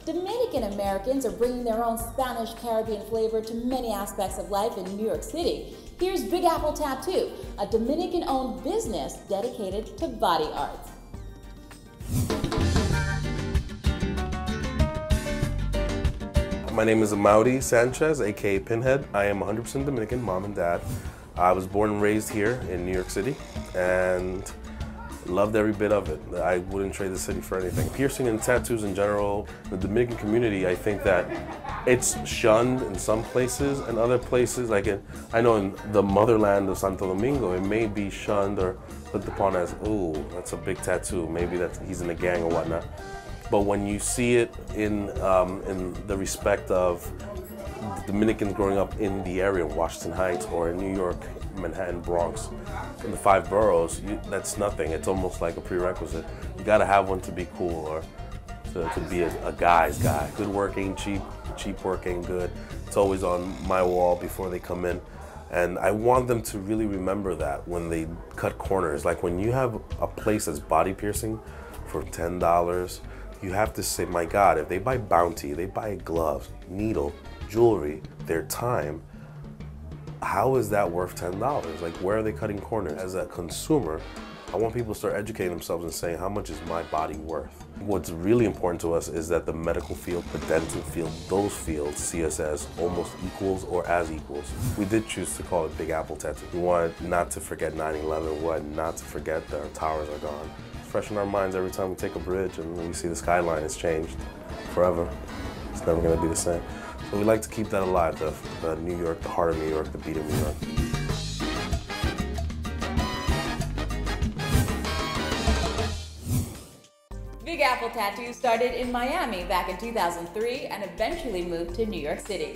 Dominican Americans are bringing their own Spanish Caribbean flavor to many aspects of life in New York City. Here's Big Apple Tattoo, a Dominican-owned business dedicated to body art. My name is Amaury Sanchez, aka Pinhead. I am 100% Dominican, mom and dad. I was born and raised here in New York City and loved every bit of it. I wouldn't trade the city for anything. Piercing and tattoos in general, the Dominican community, I think that it's shunned in some places and other places, I know in the motherland of Santo Domingo, it may be shunned or looked upon as, ooh, that's a big tattoo, maybe he's in a gang or whatnot. But when you see it in the respect of Dominicans growing up in the area of Washington Heights or in New York, Manhattan, Bronx, in the 5 boroughs, that's nothing. It's almost like a prerequisite. You gotta have one to be cool or to be a guy's guy. Good work ain't cheap, cheap work ain't good. It's always on my wall before they come in. And I want them to really remember that when they cut corners. Like when you have a place that's body piercing for $10, you have to say, my God, if they buy Bounty, they buy gloves, needle, jewelry, their time, how is that worth $10? Like, where are they cutting corners? As a consumer, I want people to start educating themselves and saying, how much is my body worth? What's really important to us is that the medical field, the dental field, those fields see us as almost equals or as equals. We did choose to call it Big Apple Tattoo. We wanted not to forget 9/11, we wanted not to forget that our towers are gone. It's fresh in our minds every time we take a bridge and we see the skyline has changed forever. It's never gonna be the same. So we like to keep that alive, the New York, the heart of New York, the beat of New York. Big Apple Tattoo started in Miami back in 2003 and eventually moved to New York City.